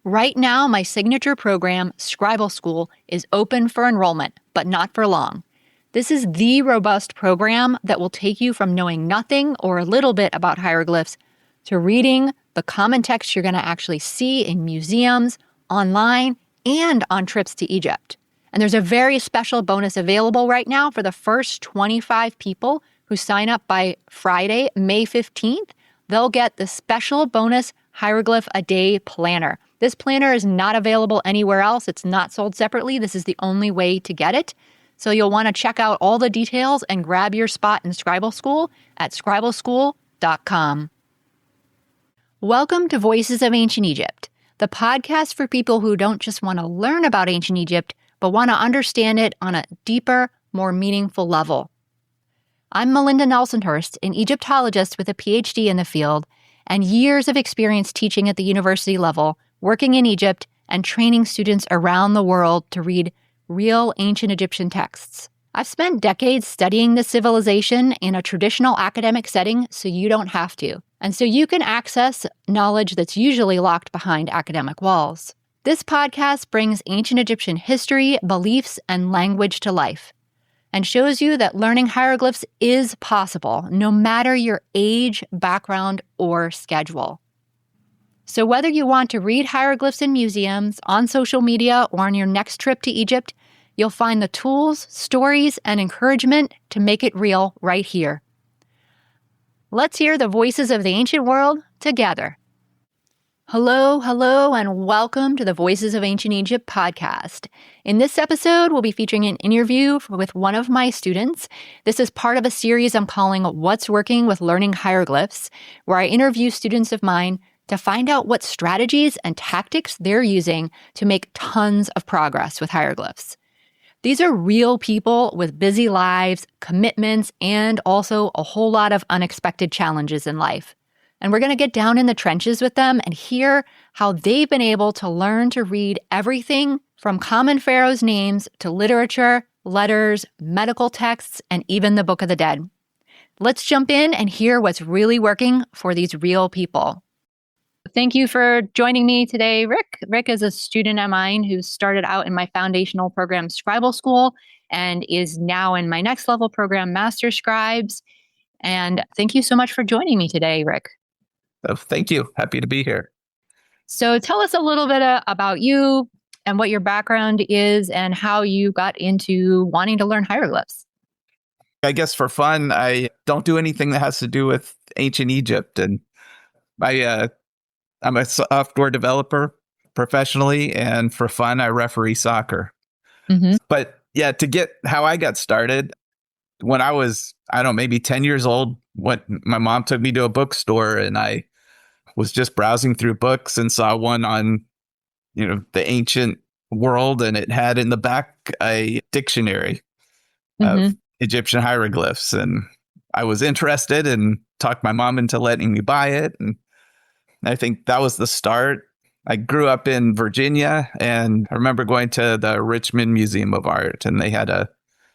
Right now, my signature program, Scribe School, is open for enrollment, but not for long. This is the robust program that will take you from knowing nothing or a little bit about hieroglyphs to reading the common text you're going to actually see in museums, online, and on trips to Egypt. And there's a very special bonus available right now for the first 25 people who sign up by Friday, May 15th. They'll get the special bonus Hieroglyph a Day planner. This planner is not available anywhere else. It's not sold separately. This is the only way to get it. So you'll want to check out all the details and grab your spot in Scribe School at scribeschool.com. Welcome to Voices of Ancient Egypt, the podcast for people who don't just want to learn about ancient Egypt, but want to understand it on a deeper, more meaningful level. I'm Melinda Nelsonhurst, an Egyptologist with a PhD in the field and years of experience teaching at the university level, working in Egypt, and training students around the world to read real ancient Egyptian texts. I've spent decades studying this civilization in a traditional academic setting so you don't have to, and so you can access knowledge that's usually locked behind academic walls. This podcast brings ancient Egyptian history, beliefs, and language to life, and shows you that learning hieroglyphs is possible, no matter your age, background, or schedule. So whether you want to read hieroglyphs in museums, on social media, or on your next trip to Egypt, you'll find the tools, stories, and encouragement to make it real right here. Let's hear the voices of the ancient world together. Hello, and welcome to the Voices of Ancient Egypt podcast. In this episode, we'll be featuring an interview with one of my students. This is part of a series I'm calling What's Working with Learning Hieroglyphs, where I interview students of mine to find out what strategies and tactics they're using to make tons of progress with hieroglyphs. These are real people with busy lives, commitments, and also a whole lot of unexpected challenges in life. And we're going to get down in the trenches with them and hear how they've been able to learn to read everything from common pharaohs' names to literature, letters, medical texts, and even the Book of the Dead. Let's jump in and hear what's really working for these real people. Thank you for joining me today, Rick. Rick is a student of mine who started out in my foundational program, Scribe School, and is now in my next level program, Master Scribes. And thank you so much for joining me today, Rick. Oh, thank you. Happy to be here. So tell us a little bit about you and what your background is and how you got into wanting to learn hieroglyphs. I guess for fun, I don't do anything that has to do with ancient Egypt. And I'm a software developer professionally, and for fun, I referee soccer. Mm-hmm. But yeah, to get how I got started, when I was, maybe 10 years old, my mom took me to a bookstore, and I was just browsing through books and saw one on, the ancient world, and it had in the back a dictionary of Egyptian hieroglyphs. And I was interested and talked my mom into letting me buy it. And I think that was the start. I grew up in Virginia, and I remember going to the Richmond Museum of Art, and they had a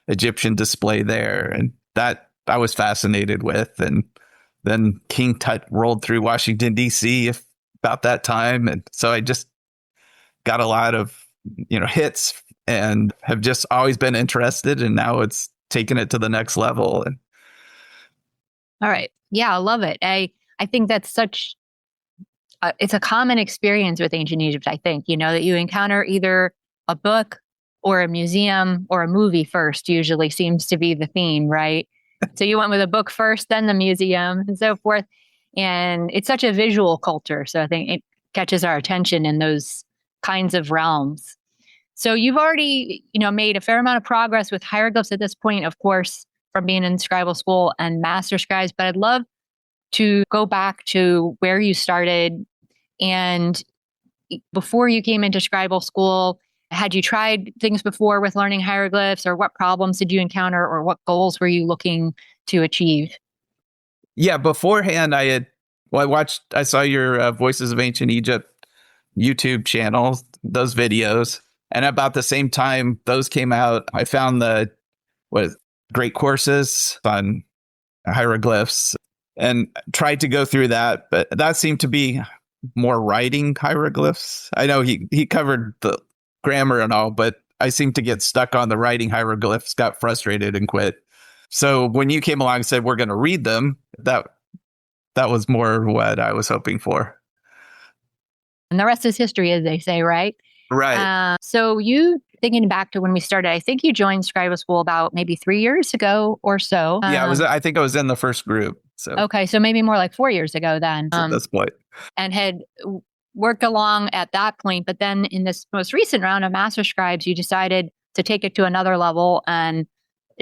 Egyptian display there, and that I was fascinated with. And then King Tut rolled through Washington, D.C. about that time. And so I just got a lot of, hits and have just always been interested. And now it's taken it to the next level. And all right. Yeah, I love it. I think that's such, it's a common experience with ancient Egypt, I think, that you encounter either a book or a museum or a movie first, usually seems to be the theme, right? So you went with a book first, then the museum and so forth. And it's such a visual culture. So I think it catches our attention in those kinds of realms. So you've already, made a fair amount of progress with hieroglyphs at this point, of course, from being in Scribe School and Master Scribes. But I'd love to go back to where you started. And before you came into Scribe School, had you tried things before with learning hieroglyphs, or what problems did you encounter, or what goals were you looking to achieve? Yeah, beforehand, I saw your Voices of Ancient Egypt YouTube channel, those videos. And about the same time those came out, I found great courses on hieroglyphs and tried to go through that. But that seemed to be more writing hieroglyphs. I know he covered the grammar and all, but I seem to get stuck on the writing hieroglyphs, got frustrated and quit. So when you came along and said we're going to read them, that was more what I was hoping for. And the rest is history, as they say, right? Right. So you, thinking back to when we started, I think you joined Scribe School about maybe 3 years ago or so. Yeah, I think I was in the first group. So okay, so maybe more like 4 years ago then. At this point. And had worked along at that point. But then in this most recent round of Master Scribes, you decided to take it to another level and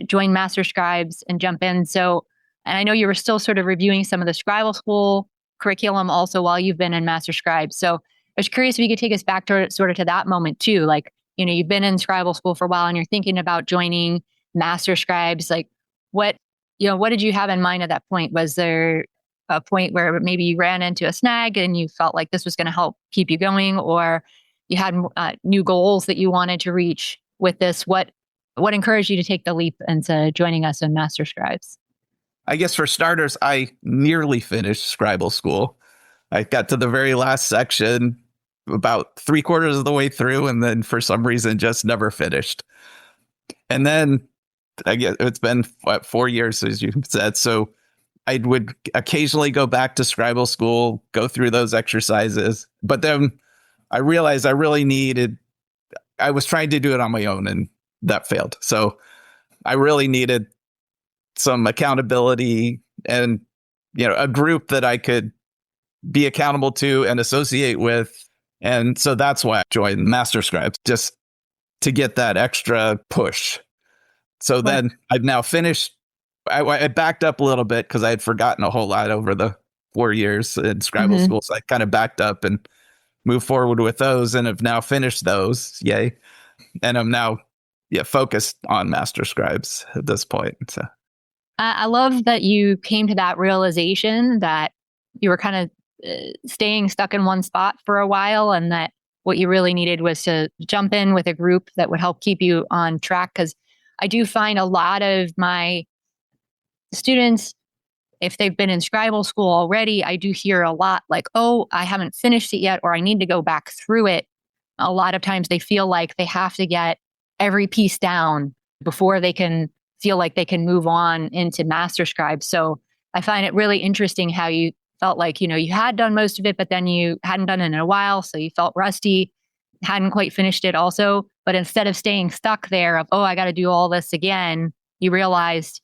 join Master Scribes and jump in. So, and I know you were still sort of reviewing some of the Scribe School curriculum also while you've been in Master Scribes. So I was curious if you could take us back to sort of to that moment too. Like, you've been in Scribe School for a while and you're thinking about joining Master Scribes. Like what did you have in mind at that point? Was there a point where maybe you ran into a snag and you felt like this was going to help keep you going, or you had new goals that you wanted to reach with this? What encouraged you to take the leap into joining us in Master Scribes? I guess for starters, I nearly finished Scribe School. I got to the very last section about 3/4 of the way through, and then for some reason just never finished. And then I guess it's been 4 years, as you said. So I would occasionally go back to Scribe School, go through those exercises. But then I realized I was trying to do it on my own, and that failed. So I really needed some accountability and, a group that I could be accountable to and associate with. And so that's why I joined Master Scribes, just to get that extra push. So then I've now finished. I backed up a little bit because I had forgotten a whole lot over the 4 years in Scribe School. So I kind of backed up and moved forward with those and have now finished those. Yay. And I'm now focused on Master Scribes at this point. So I love that you came to that realization that you were kind of staying stuck in one spot for a while, and that what you really needed was to jump in with a group that would help keep you on track. Because I do find a lot of my students, if they've been in Scribe School already, I do hear a lot like, oh, I haven't finished it yet, or I need to go back through it. A lot of times they feel like they have to get every piece down before they can feel like they can move on into Master Scribe. So I find it really interesting how you felt like, you had done most of it, but then you hadn't done it in a while. So you felt rusty, hadn't quite finished it also. But instead of staying stuck there of, oh, I got to do all this again, you realized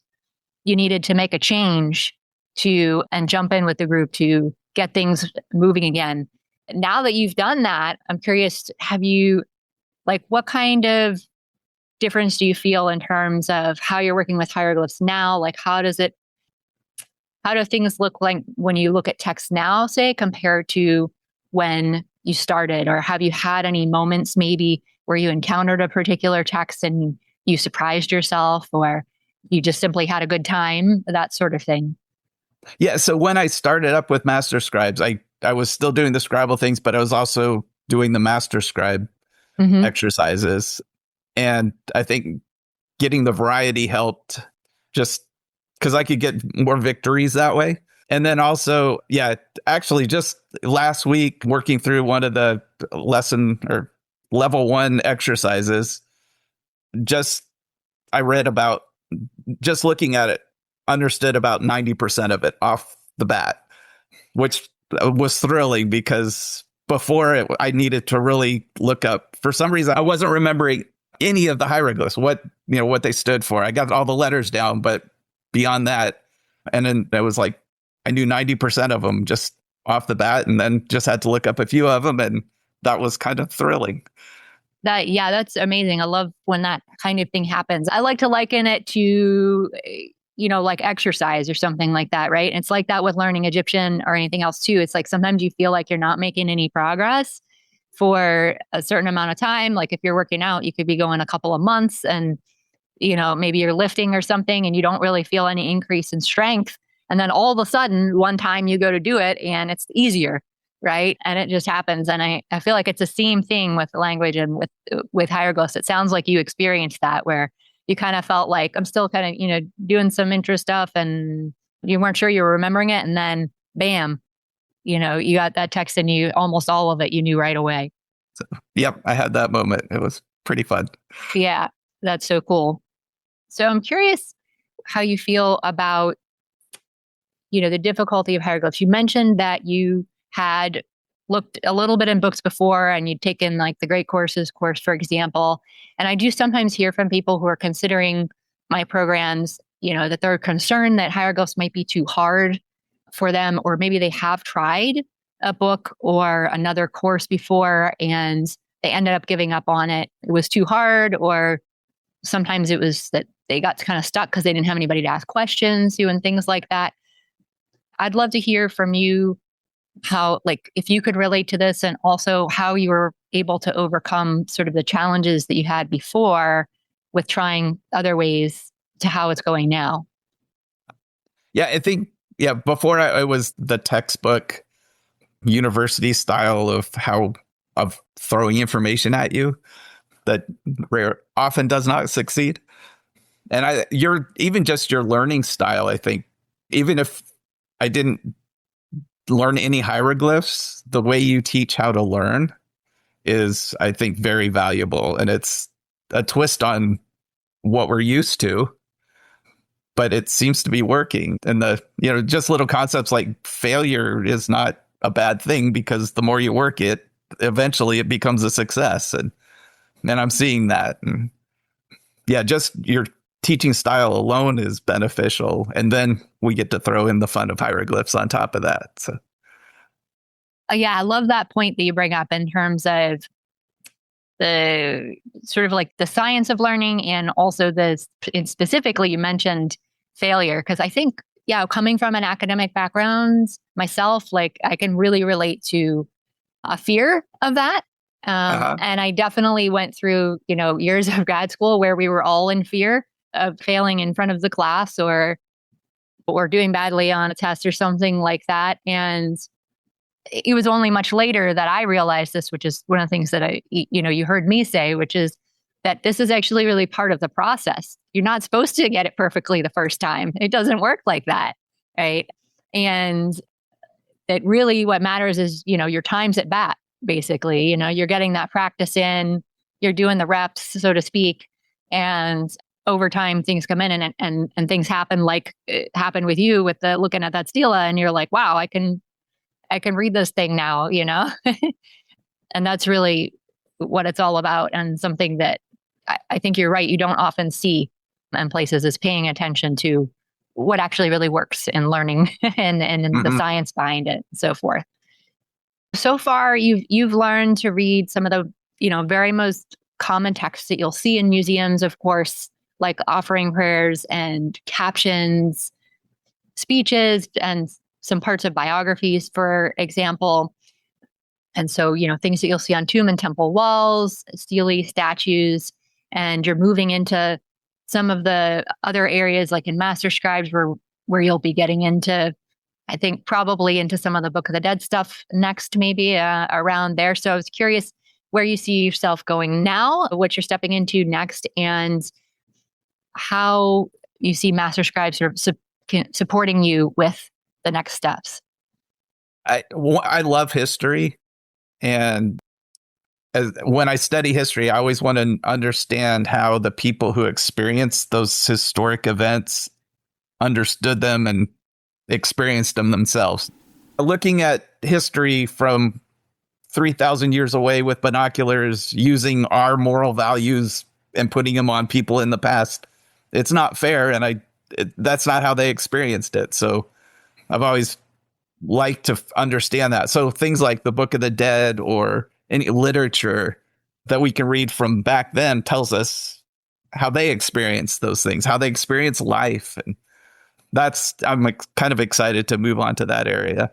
you needed to make a change and jump in with the group to get things moving again. Now that you've done that, I'm curious, what kind of difference do you feel in terms of how you're working with hieroglyphs now? Like, how do things look like when you look at text now, say, compared to when you started? Or have you had any moments maybe where you encountered a particular text and you surprised yourself, or you just simply had a good time, that sort of thing? Yeah. So when I started up with Master Scribes, I was still doing the Scribble things, but I was also doing the Master Scribe exercises. And I think getting the variety helped, just because I could get more victories that way. And then also, actually just last week, working through one of the lesson or level 1 exercises, I read about, just looking at it, understood about 90% of it off the bat, which was thrilling because before I needed to really look up. For some reason, I wasn't remembering any of the hieroglyphs, what they stood for. I got all the letters down, but beyond that, and then it was like, I knew 90% of them just off the bat, and then just had to look up a few of them. And that was kind of thrilling. That's amazing. I love when that kind of thing happens. I like to liken it to, like exercise or something like that, right? And it's like that with learning Egyptian or anything else too. It's like sometimes you feel like you're not making any progress for a certain amount of time. Like if you're working out, you could be going a couple of months and, maybe you're lifting or something and you don't really feel any increase in strength. And then all of a sudden, one time you go to do it and it's easier, right? And it just happens. And I feel like it's the same thing with language and with hieroglyphs. It sounds like you experienced that, where you kind of felt like, I'm still kind of, doing some intro stuff and you weren't sure you were remembering it. And then bam, You got that text and almost all of it, you knew right away. So, yep, I had that moment. It was pretty fun. Yeah, that's so cool. So I'm curious how you feel about, the difficulty of hieroglyphs. You mentioned that you had looked a little bit in books before and you'd taken like the Great Courses course, for example. And I do sometimes hear from people who are considering my programs, that they're concerned that hieroglyphs might be too hard for them, or maybe they have tried a book or another course before and they ended up giving up on it. It was too hard, or sometimes it was that they got kind of stuck because they didn't have anybody to ask questions to and things like that. I'd love to hear from you how, like, if you could relate to this and also how you were able to overcome sort of the challenges that you had before with trying other ways to how it's going now. Yeah, I think, before it was the textbook university style of throwing information at you that often does not succeed. And even just your learning style, I think, even if I didn't learn any hieroglyphs, the way you teach how to learn is, I think, very valuable. And it's a twist on what we're used to, but it seems to be working. And just little concepts like failure is not a bad thing, because the more you work it, eventually it becomes a success. And I'm seeing that. And just your teaching style alone is beneficial. And then we get to throw in the fun of hieroglyphs on top of that. So. Yeah, I love that point that you bring up in terms of the sort of like the science of learning, and also specifically you mentioned failure, because I think, coming from an academic background myself, like I can really relate to a fear of that. And I definitely went through, years of grad school where we were all in fear of failing in front of the class or doing badly on a test or something like that. And it was only much later that I realized this, which is one of the things that you heard me say, which is that this is actually really part of the process. You're not supposed to get it perfectly the first time. It doesn't work like that, right? And that really what matters is, your times at bat, basically. You're getting that practice in, you're doing the reps, so to speak, and over time things come in and things happen, like it happened with you with the looking at that stela, and you're like, wow, I can read this thing now, and that's really what it's all about, and something that I think you're right, you don't often see in places, is paying attention to what actually really works in learning and the science behind it and so forth. So far, you've learned to read some of the, very most common texts that you'll see in museums, of course, like offering prayers and captions, speeches, and some parts of biographies, for example. And so, things that you'll see on tomb and temple walls, stele statues, and you're moving into some of the other areas, like in Master Scribes, where you'll be getting into, I think, probably into some of the Book of the Dead stuff next, maybe around there. So I was curious where you see yourself going now, what you're stepping into next, and how you see Master Scribes sort of supporting you with the next steps. I love history. And when I study history, I always want to understand how the people who experienced those historic events understood them and experienced them themselves. Looking at history from 3,000 years away with binoculars, using our moral values and putting them on people in the past, it's not fair. And that's not how they experienced it. So I've always liked to understand that. So things like the Book of the Dead or any literature that we can read from back then tells us how they experienced those things, how they experienced life. And I'm kind of excited to move on to that area.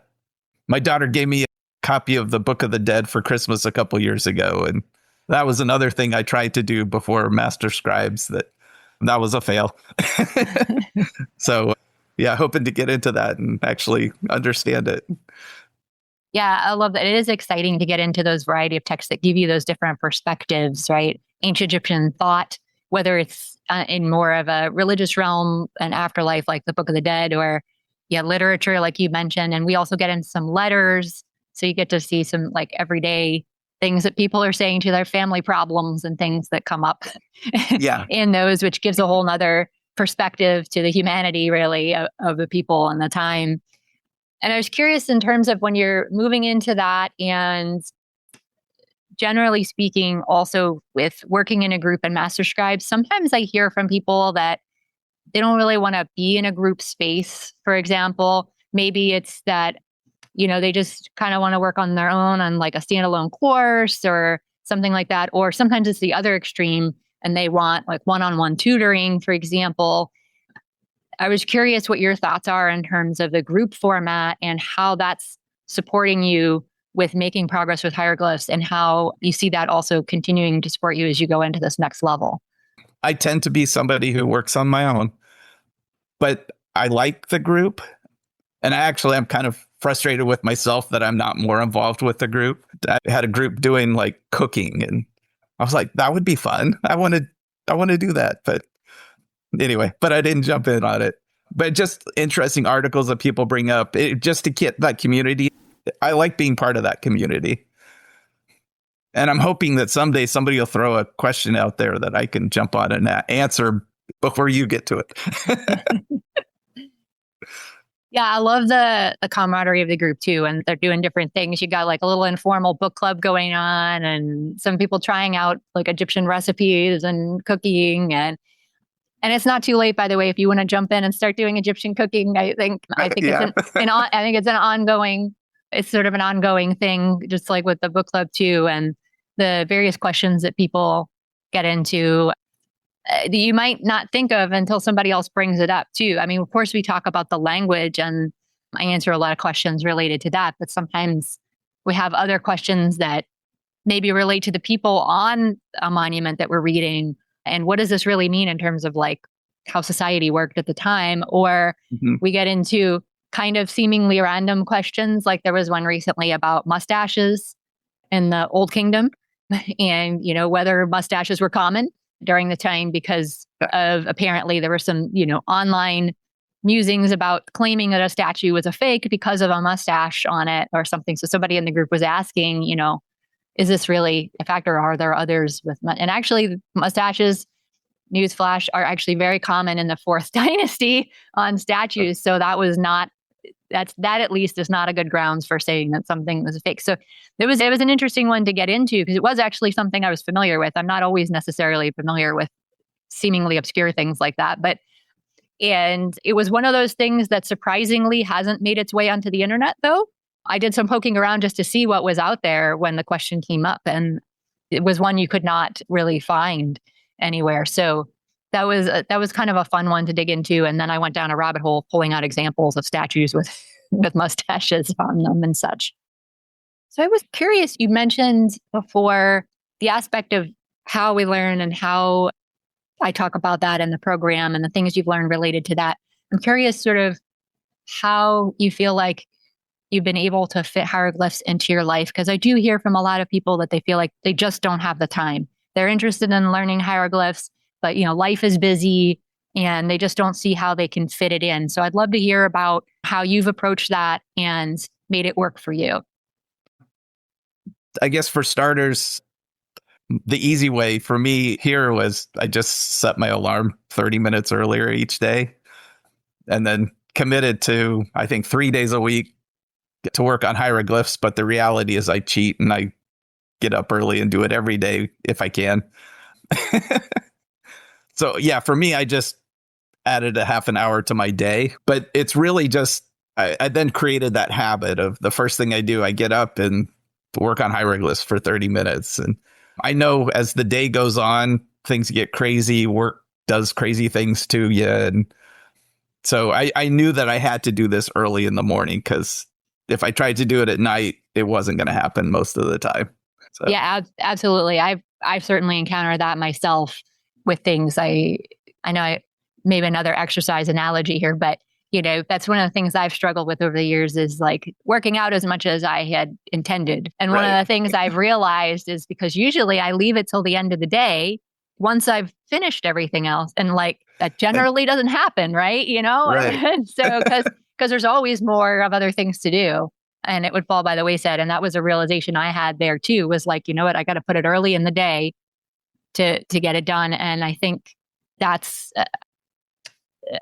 My daughter gave me a copy of the Book of the Dead for Christmas a couple years ago. And that was another thing I tried to do before Master Scribes that was a fail. So hoping to get into that and actually understand it. Yeah, I love that. It is exciting to get into those variety of texts that give you those different perspectives, right? Ancient Egyptian thought, whether it's in more of a religious realm, an afterlife like the Book of the Dead, or yeah, literature, like you mentioned. And we also get in some letters. So you get to see some like everyday things that people are saying to their family problems and things that come up Yeah. in those, which gives a whole nother perspective to the humanity, really, of the people and the time. And I was curious in terms of when you're moving into that and generally speaking, also with working in a group and master scribes, sometimes I hear from people that they don't really want to be in a group space, for example. Maybe it's that, they just kind of want to work on their own on like a standalone course or something like that. Or sometimes it's the other extreme and they want like one-on-one tutoring, for example. I was curious what your thoughts are in terms of the group format and how that's supporting you with making progress with hieroglyphs and how you see that also continuing to support you as you go into this next level. I tend to be somebody who works on my own, but I like the group. And I'm kind of frustrated with myself that I'm not more involved with the group. I had a group doing like cooking and I was like, that would be fun. I want to do that. But anyway, I didn't jump in on it. But just interesting articles that people bring up just to get that community. I like being part of that community. And I'm hoping that someday somebody will throw a question out there that I can jump on and answer before you get to it. Yeah, I love the camaraderie of the group too. And they're doing different things. You got like a little informal book club going on and some people trying out like Egyptian recipes and cooking. And it's not too late, by the way, if you want to jump in and start doing Egyptian cooking. I think Yeah. it's sort of an ongoing thing, just like with the book club too. And the various questions that people get into that you might not think of until somebody else brings it up too. I mean, of course, we talk about the language and I answer a lot of questions related to that, but sometimes we have other questions that maybe relate to the people on a monument that we're reading. And what does this really mean in terms of like how society worked at the time? Or we get into kind of seemingly random questions. Like there was one recently about mustaches in the Old Kingdom and, whether mustaches were common during the time because of apparently there were some, online musings about claiming that a statue was a fake because of a mustache on it or something. So somebody in the group was asking, is this really a factor? Or are there others with, and actually mustaches, newsflash, are actually very common in the fourth dynasty on statues. So that at least is not a good grounds for saying that something was fake. So it was an interesting one to get into because it was actually something I was familiar with. I'm not always necessarily familiar with seemingly obscure things like that, and it was one of those things that surprisingly hasn't made its way onto the internet though. I did some poking around just to see what was out there when the question came up, and it was one you could not really find anywhere. So that was kind of a fun one to dig into. And then I went down a rabbit hole pulling out examples of statues with mustaches on them and such. So I was curious, you mentioned before the aspect of how we learn and how I talk about that in the program and the things you've learned related to that. I'm curious sort of how you feel like you've been able to fit hieroglyphs into your life. Because I do hear from a lot of people that they feel like they just don't have the time. They're interested in learning hieroglyphs, but life is busy and they just don't see how they can fit it in. So I'd love to hear about how you've approached that and made it work for you. I guess for starters, the easy way for me here was I just set my alarm 30 minutes earlier each day and then committed to, I think, 3 days a week to work on hieroglyphs. But the reality is I cheat and I get up early and do it every day if I can. So yeah, for me, I just added a half an hour to my day, but it's really just, I then created that habit of the first thing I do, I get up and work on hieroglyphs for 30 minutes. And I know as the day goes on, things get crazy, work does crazy things to you. And so I knew that I had to do this early in the morning because if I tried to do it at night, it wasn't going to happen most of the time. So. Yeah, absolutely. I've certainly encountered that myself with things. I know maybe another exercise analogy here, but that's one of the things I've struggled with over the years is like working out as much as I had intended. And one of the things I've realized is because usually I leave it till the end of the day once I've finished everything else. And like that generally doesn't happen, right? Right. So because there's always more of other things to do, and it would fall by the wayside. And that was a realization I had there too, was like, you know what, I got to put it early in the day to get it done. And I think that's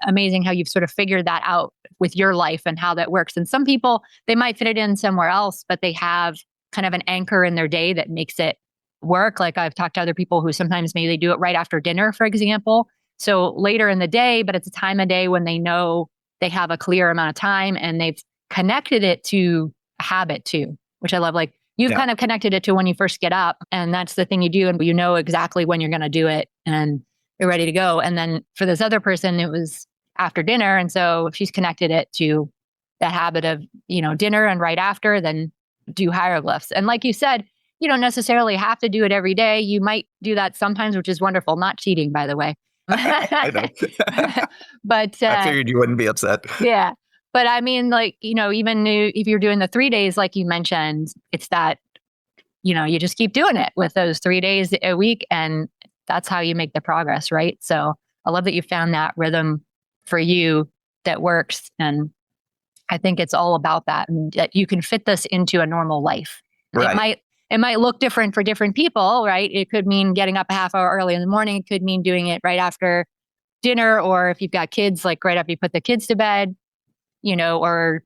amazing how you've sort of figured that out with your life and how that works. And some people, they might fit it in somewhere else, but they have kind of an anchor in their day that makes it work. Like I've talked to other people who sometimes maybe they do it right after dinner, for example. So later in the day, but it's a time of day when they know they have a clear amount of time, and they've connected it to a habit too, which I love. Like you've kind of connected it to when you first get up, and that's the thing you do, and you know exactly when you're going to do it and you're ready to go. And then for this other person, it was after dinner. And so if she's connected it to that habit of, you know, dinner and right after, then do hieroglyphs. And like you said, you don't necessarily have to do it every day. You might do that sometimes, which is wonderful. Not cheating, by the way. I know. But I figured you wouldn't be upset. Yeah. But I mean, like, you know, even if you're doing the 3 days, like you mentioned, it's that, you know, you just keep doing it with those 3 days a week, and that's how you make the progress, right? So I love that you found that rhythm for you that works. And I think it's all about that, and that you can fit this into a normal life. Right. It might look different for different people, right? It could mean getting up a half hour early in the morning. It could mean doing it right after dinner, or if you've got kids, like right after you put the kids to bed, you know, or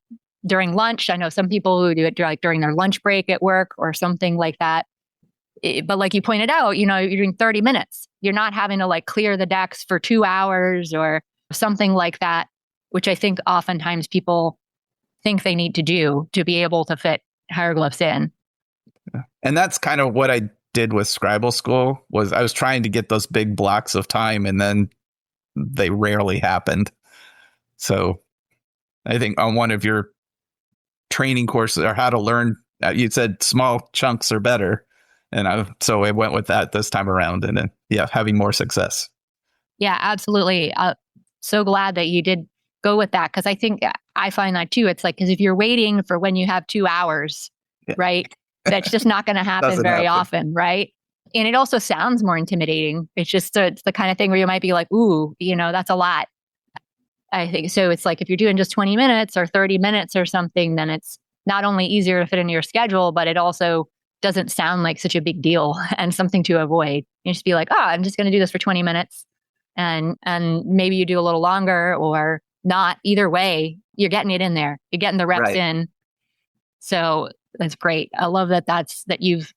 during lunch. I know some people who do it like during their lunch break at work or something like that. But like you pointed out, you know, you're doing 30 minutes. You're not having to like clear the decks for 2 hours or something like that, which I think oftentimes people think they need to do to be able to fit hieroglyphs in. And that's kind of what I did with Scribe School. Was I was trying to get those big blocks of time, and then they rarely happened. So I think on one of your training courses, or how to learn, you said small chunks are better. And so I went with that this time around, and then, having more success. Yeah, absolutely. So glad that you did go with that, because I think I find that too. It's like, because if you're waiting for when you have 2 hours, right, that's just not going to happen very often, right? And it also sounds more intimidating. It's just it's the kind of thing where you might be like, ooh, you know, that's a lot. I think so. It's like if you're doing just 20 minutes or 30 minutes or something, then it's not only easier to fit into your schedule, but it also doesn't sound like such a big deal and something to avoid. You just be like, oh, I'm just going to do this for 20 minutes. And maybe you do a little longer or not. Either way, you're getting it in there. You're getting the reps in. So that's great. I love that you've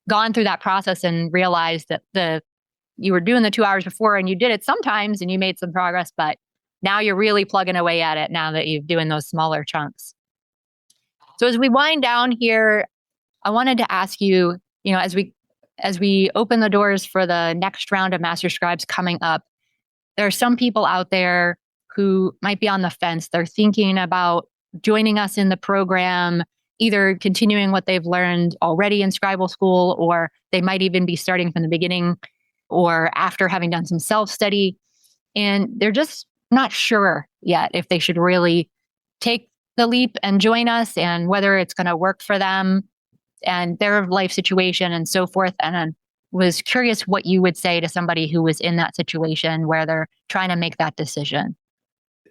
gone through that process and realized that you were doing the 2 hours before, and you did it sometimes and you made some progress, but now you're really plugging away at it now that you're doing those smaller chunks. So as we wind down here, I wanted to ask you, you know, as we open the doors for the next round of Master Scribes coming up, there are some people out there who might be on the fence. They're thinking about joining us in the program, either continuing what they've learned already in Scribe School, or they might even be starting from the beginning or after having done some self-study. And they're just not sure yet if they should really take the leap and join us, and whether it's going to work for them and their life situation and so forth. And I was curious what you would say to somebody who was in that situation where they're trying to make that decision.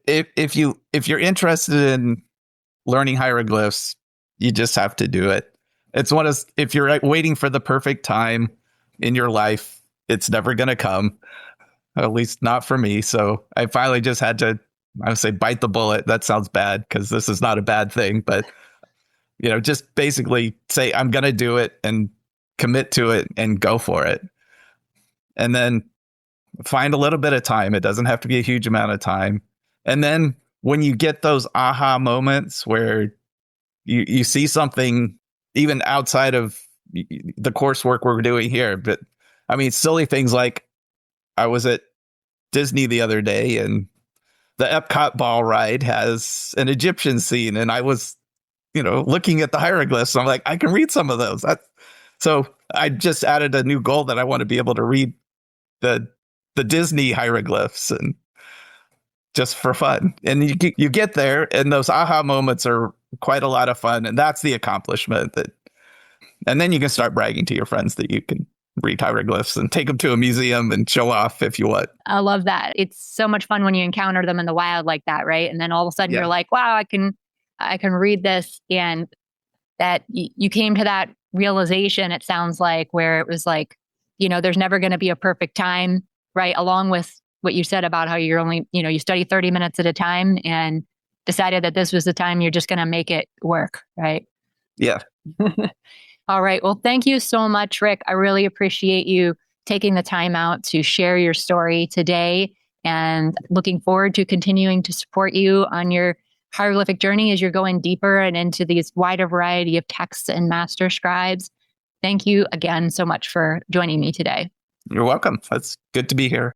If you're interested in learning hieroglyphs, you just have to do it. It's if you're waiting for the perfect time in your life, it's never going to come, at least not for me. So I finally just had to, I would say, bite the bullet. That sounds bad, because this is not a bad thing, but you know, just basically say, I'm going to do it and commit to it and go for it. And then find a little bit of time. It doesn't have to be a huge amount of time. And then when you get those aha moments where you see something even outside of the coursework we're doing here, but I mean, silly things like I was at Disney the other day, and the Epcot ball ride has an Egyptian scene, and I was, you know, looking at the hieroglyphs. I'm like, I can read some of those. So I just added a new goal that I want to be able to read the Disney hieroglyphs, and just for fun. And you get there, and those aha moments are quite a lot of fun. And that's the accomplishment and then you can start bragging to your friends that you can read hieroglyphs and take them to a museum and show off if you want. I love that. It's so much fun when you encounter them in the wild like that, right? And then all of a sudden you're like, wow, I can read this. And that you came to that realization, it sounds like, where it was like, there's never going to be a perfect time, right? Along with what you said about how you're only, you study 30 minutes at a time, and decided that this was the time you're just going to make it work, right? Yeah. All right. Well, thank you so much, Rick. I really appreciate you taking the time out to share your story today, and looking forward to continuing to support you on your hieroglyphic journey as you're going deeper and into these wider variety of texts and master scribes. Thank you again so much for joining me today. You're welcome. It's good to be here.